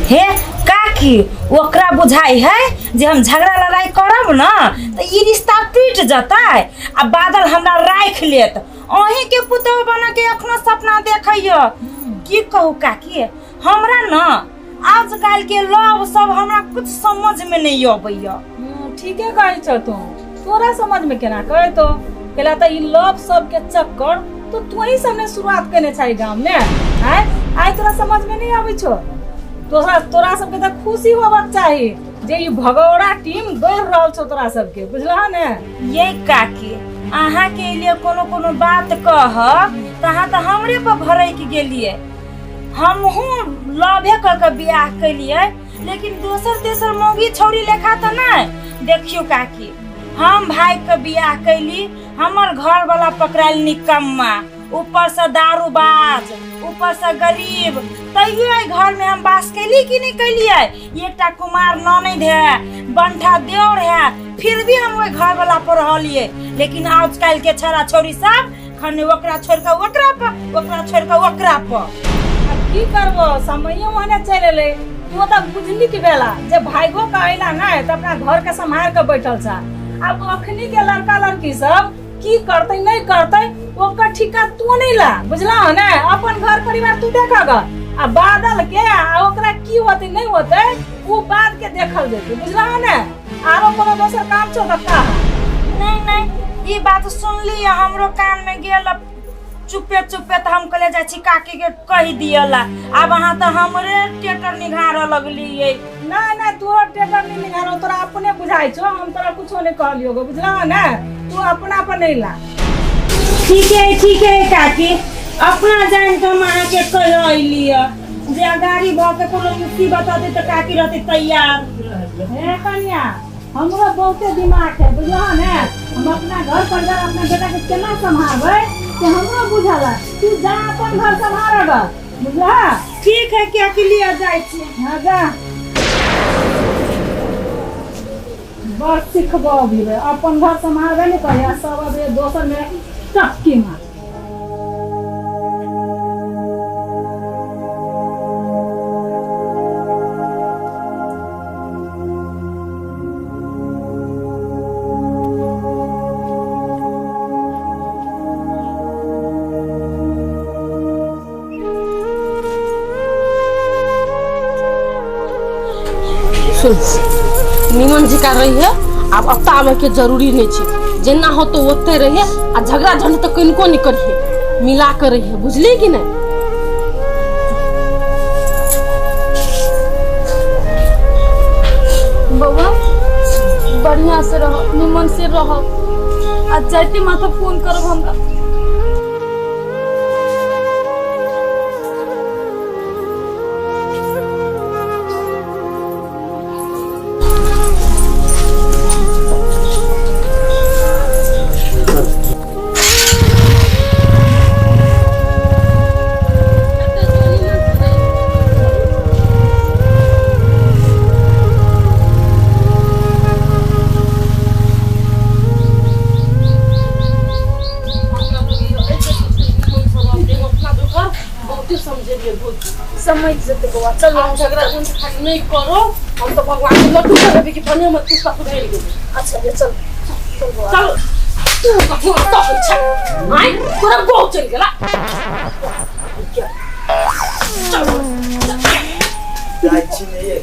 हे काकी ओकरा बुझाई है जे हम झगड़ा लड़ाई करब ना तो ये रिश्ता टूट जाता है आ बादल हमरा राख लेत अहीं के पुतौ बना के अखनो सपना देखैयो की कहू काकी हमरा ना आजकल के लव सब हमरा कुछ समझ में नहीं आबैया। ठीक है कहै छ तोरा समझ में केना कहै तो केला त ई लव सब के चक्कर तो तू ही सबने शुरुआत करने छै गांव में है आइ तोरा समझ में नहीं आबै छो। तोरा सबके त खुशी होबाक चाही जे ई भगौड़ा टीम गड़ रहल छौ तोरा सबके बुझलह ने। ये काकी अहाँ के लिए कोनो बात कह तहाँ तो हमरे पर भरई के गेलिए हमहू लवे क बियाह कलिए लेकिन दोसर तेसर मौगी छौरी लेखा तो नहीं। देखियो काकी हम भाई के बियाह कैली हमर घर वाला पकड़ाइल निकम्मा ऊपर से दारूबाज ऊपर से गरीब तैयो घर में हम बास कैली कि नहीं कैलिए। एकटा कुमार ननद है बंठा देवर है फिर भी हम वो घर वाला पर रहलिए लेकिन आजकल के छोरा छोरी सब खने ओकरा छोड़ के ओकरा पर ओकरा छोड़ के ओकरा पर की करबो समयो होने चले ले तू त बुझली की बेला जे भाईगो कहला ना त अपना घर के संभाल के बैठल छ। अब अखनी के लड़का लड़की सब की करते नहीं करते ओकर ठिका तू नहीं ला बुझला ना अपन घर परिवार तू देखग आ बादल के ओकरा की होते नहीं होते वो बात के देखल जेते बुझला ना। आरो कोनो दोसर काम छो त का नहीं ये बात सुन ली हमरो कान में गेल चुपे चुपे तो हम कले जाई काकी के कह दियला अब अहाँ तो हमरे टेटर निघार लगली है। ना तू टेटर नहीं निघारो तोरा अपने बुझाई छो हम तोरा कुछो नहीं कहलियो गो बुझला ना तू अपना पर नहीं ला। ठीक है काकी अपना जान तो हम अहाँ के कह लिया जे गाड़ी भ के कोनो मुसीबत आते तो काकी रहते तैयार। हे कन्या हमरो बहुते दिमाग है बुझला ना हम अपना घर परिवार अपना बेटा के केना संभालबै से हमरो बुझाला तू जा अपन घर संभालग बुझला। ठीक है क्या के लिए जाई छी हां जा बस सिखबो भी अपन घर संभालबे नहीं करिया सब अब दोसर में टक्की मार। निमन जी का रही है अब अत्ता में के जरूरी नहीं छे जेना हो तो ओते रहिए आ झगड़ा झंड तो कनको नहीं करिए मिला कर रहिए बुझली कि नहीं। बउआ बढ़िया से रहो निमन से रहो आज जाते माथा फोन करब हमरा। समझ जते को चल हम झगड़ा झंड खाली नहीं करो हम तो भगवान के लड्डू करबे कि बने मत तू का भेल गेल। अच्छा ये चल चल तू का फोन तो अच्छा आई पूरा गो चल गेला चल जाई छी नहीं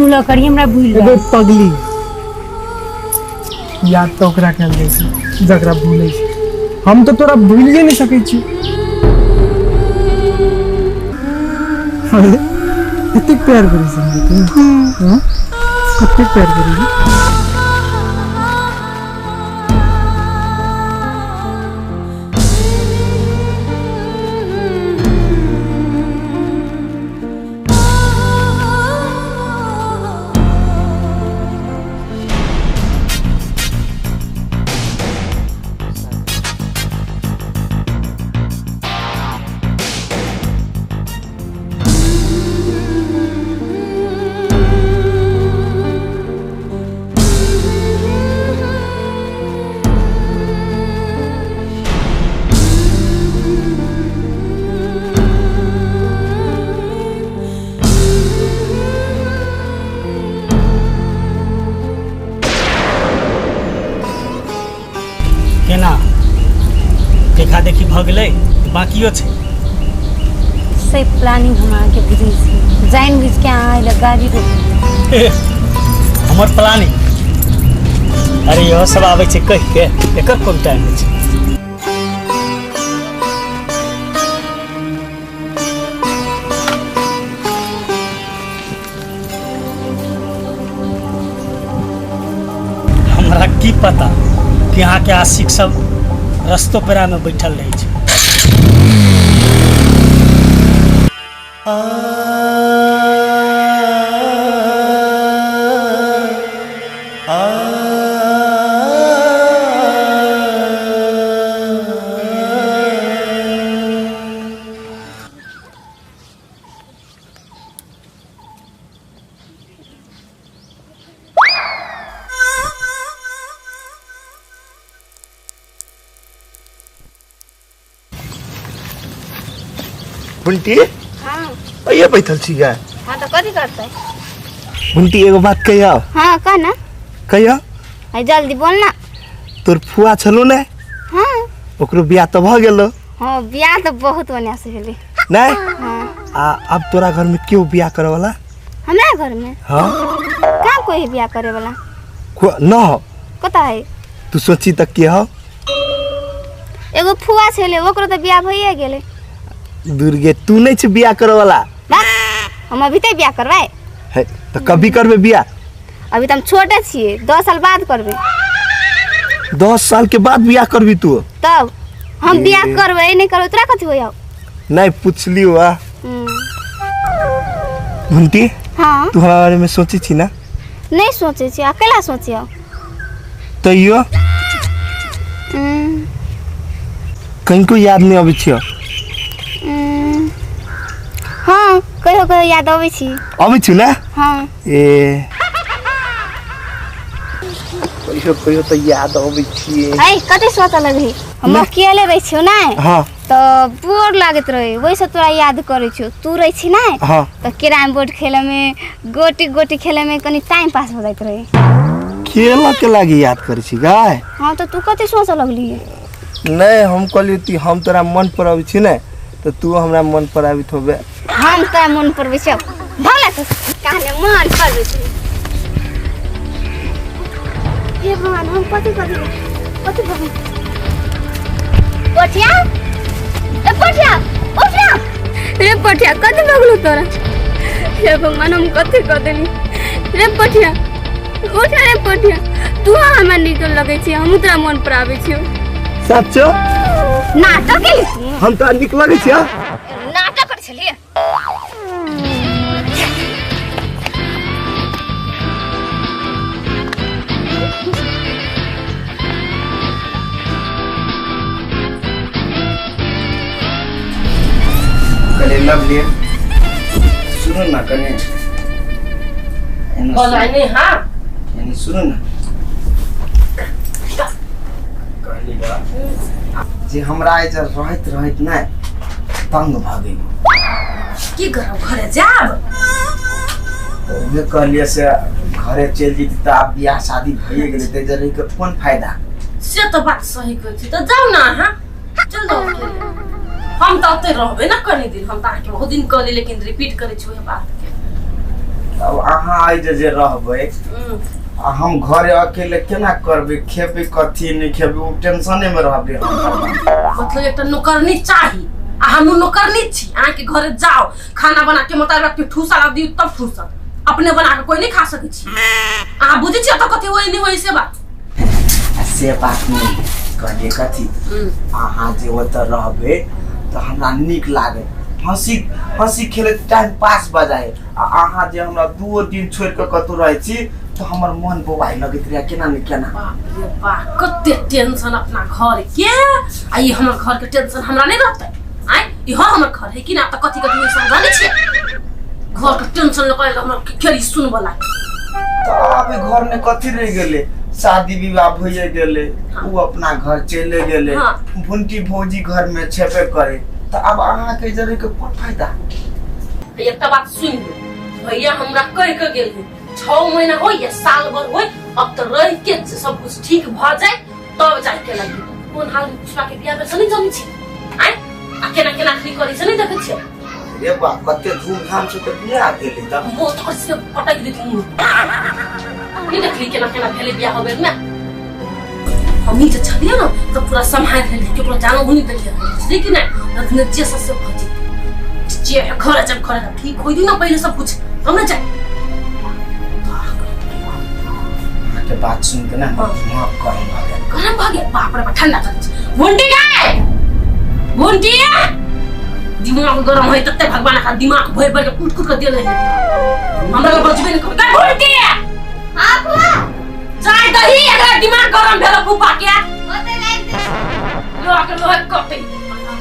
भूल करी हमरा भूल अबे पगली याद तो ओकरा कल जाइ छै जकरा भूलै छै हम तो तोरा भूलिए नहीं सकै छी कते प्यार करी संगे तू हां कते प्यार करी केना देखा देखी भ गेलै बाकियो छै से प्लानिंग हम आके बुझै छी जाइन बुझ के आइ ल गाड़ी रोक हमर प्लानिंग अरे इहो सब आबै छै कह के एकर कोन टाइम छै हमरा की पता कि यहाँ के आशिक सब रस्तो पेरा में बैठल रहे छै बुंटी हाँ ये बैठल छी गा हाँ तो कथी करते बुंटी एगो बात कहियो हाँ कह ना कहियो है जल्दी बोल ना तोर फुआ छलो ने हाँ ओकरो बियाह तो भ गेलो हाँ बियाह तो बहुत बढ़िया से भेली नहीं हाँ अब तोरा घर में क्यों बियाह करे वाला हमारे घर में हाँ कहाँ कोई है बियाह करे वाला न हो कता है तू सोची तक के हो एगो फुआ छले ओकरो तो बियाह भइए गेले दुर्गे तू नहीं छ बियाह करे वाला हम अभी तक बियाह करवाए है तो कभी करबे बियाह अभी तो हम छोटे छिए 10 साल बाद करबे 10 साल के बाद बियाह करबी तू तब हम बियाह करबे नहीं करबे तोरा कथी होया नहीं पूछली हुआ बुंटी हाँ तू हमारे बारे में सोची छी ना नहीं सोचे छी अकेला सोचियो तो यो कहीं को याद नहीं अभी छियो हाँ कहियो कहियो याद आवे छी अभी छु ना हाँ ए कहियो तो याद अभी छिए ऐ कते सोचा लगी हम अकेले रही छियो ना हाँ तो बोर लागत रहे वैसे तोरा याद करे छियो तू रही छी ना हाँ तो कैरम बोर्ड खेले में गोटी खेले में कनी टाइम पास हो जात रहे खेला के लागी याद करे छी गाय हाँ तो तू कते सोचा लगली नहीं हम कहली ती हम तोरा मन पर आवी छी ने तो तू हमरा मन पर आवी होबे हम तोरा मन पर बेचो भला तो काने मन पर बेचो हे भगवान हम कथी भगवान पटिया ए पटिया उठा रे पटिया कथी भगलू तोरा हे भगवान हम कथी कर देनी रे पटिया उठ रे पटिया तू हमरा निकल लगे छी हम तोरा मन पर आवे छी सच्चो नाटक के हम तो निकल गए छी नाटक कर छलिए कले लवली सुनो ना कने बोलाने हाँ यानी सुनो ना कहली बा जे हमरा एजा रहत ना तंग भ गई की करो घरे जाब वे कहलिए से घरे चल जीती त अब बियाह शादी भइए गेले ते जरे के कोन फायदा से तो बात सही कहती तो जाओ ना हाँ चल जाओ हम तो अते रहबे ना कनी दिन हम तो आके बहुत दिन कहली लेकिन रिपीट करे छु बात के अब अहाँ आई जे रहबै आ हम घरे अकेले केना करबै खेबै कथी नहीं खेबै उ टेंशने में रहबै मतलब एक नौकरनी चाहिए आ हम नौकरनी छी अहाँ के घरे जाओ खाना बना के मतलब के ठूसा ला दियो तब ठूसा अपने बना के कोई नहीं खा सकै छी अहाँ बुझै छी त कथी होई नहीं होई से बात नहीं कहलिए कथी अहाँ जे ओतऽ रहबै त हमरा नीक लागे हंसी खेले टाइम पास भ जाए अहाँ जे हमरा 2 दिन छोड़ के कतौ रहै छी तो हमर मन बोबाई लगैत रहे केना नहीं केना बाप रे बाप कते टेंशन अपना घर के आ ये हमर घर के टेंशन हमरा नहीं रहतै आय ई हमर घर है कि ना त कथी कथी समझाने छी घर के टेंशन लगे हमरा केरी सुन वाला तो अबे घर में कथी रह गेले शादी विवाह भइए गेले उ अपना घर चले गेले भुंटी भौजी घर में छेबे करे तो अब अहाँ के जरे के कोन फायदा एकटा बात सुन भैया हमरा कह के गेल 6 महीना हो या साल भर हो अब तो रह के सब कुछ ठीक भ जाए तब जाय के लगी कोन हाल पुष्पा के बियाह में नहीं जानी छी आय आ केना केना खरी करी से नहीं देखे छी रे बा कते धूमधाम से तो बियाह भेले तब वो तो से पटक दी तू नहीं देखली केना केना भेले बियाह होबे ना हम ही छलिए ना तो पूरा संभाल लेली के पूरा जानो हुनी देखिए लेकिन ना रखने जे सबसे भजी जे घर जब घर ठीक होई दी ना पहले सब कुछ हमने जाए के बात सुन के ना माफ गरम भागे बाप रे ठंडा कर भुंटी गाय भुंटी दिमाग गरम है तत्ते भगवान का दिमाग भर भर के कुट के देले हमरा के बचबे नहीं कर भुंटी हां बुआ चाय दही अगर दिमाग गरम भेल फूफा के ओते लाइन दे लो के लो कटे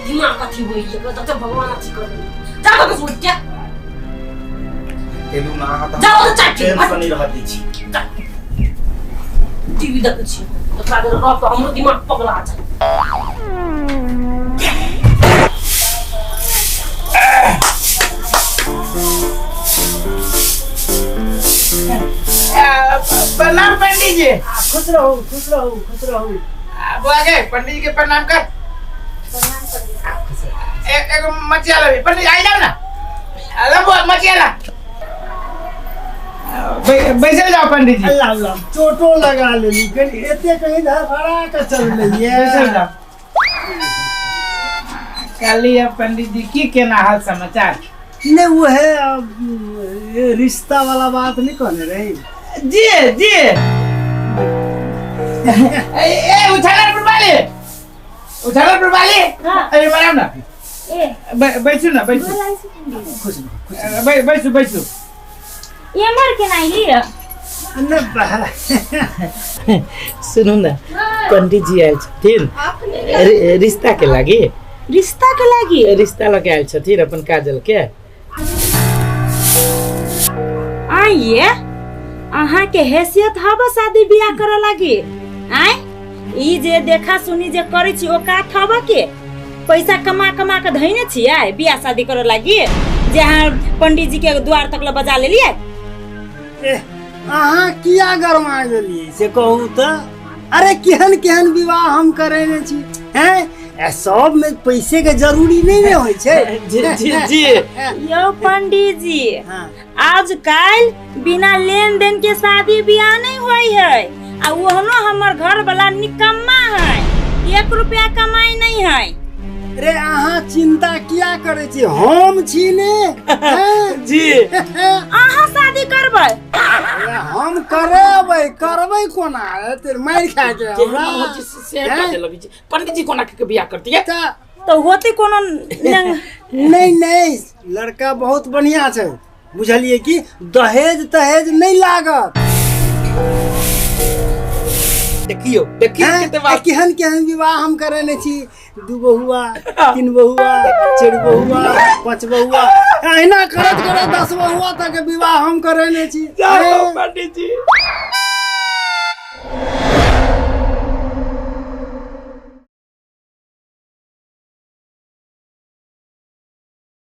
दिमाग कथी होई है तो भगवान अच्छी कर जा तो सुन क्या तेलु ना हां जाओ चाय टेंशन नहीं रहती छी टीवी देखे छी ओकरा के रह तो हमरो दिमाग पगला जाए प्रणाम पंडित जी खुश रहो खुश रहो खुश रहो वो आगे पंडित जी के प्रणाम कर एक मचियाला भी पंडित आई जाओ ना अरे वो मचियाला बैसे जाओ पंडित जी अल्लाह अल्लाह चोटो लगा लेली कहीं एते कहीं धड़फड़ा के चल रही है बैसे जाओ कालिया पंडित जी की केना हाल समाचार ने वो है रिश्ता वाला बात नहीं कहने रही जी जी ए उछाला पर वाले अरे बनाओ ना बैठो ना बैठो खुश बैठो बैठो ये मर के नहीं लिया सुनो ना पंडित जी आयल छथिन रिश्ता के लागी रिश्ता लगे आयल छथिन अपन काजल के आइए अहाँ के हैसियत हबो शादी बियाह करे लागी आय ई जे देखा सुनी जे करै छी ओ का थबो के पैसा कमा कमा के धइने छियै बियाह शादी करे लागी जे अहाँ पंडित जी के द्वार तक ल बजा लेलिए अहाँ किया गरमा गेलिए से कहू त अरे केहन केहन विवाह हम करेने छी हैं सब में पैसे के जरूरी नहीं होय छे जी जी जी यो पंडित जी आजकल बिना लेन देन के शादी बियाह नहीं होई है आ ओहनो हमर घर वाला निकम्मा है 1 रुपया कमाई नहीं है रे अहाँ चिंता किया करे छी हम छी ने जी अहाँ शादी करबै हम करबै कोना तेरे मार खा के हमरा पंडित जी कोना के बियाह करती है तो होते कोनो नहीं लड़का बहुत बढ़िया छै बुझलिए कि दहेज तहेज नहीं लागत देखियो केते बात केहन विवाह हम करेने छी 2 बहुआ 3 बहुआ 4 बहुआ 5 बहुआ एहिना करत 10 बहुआ तक विवाह हम करेने छी जाओ पंडित जी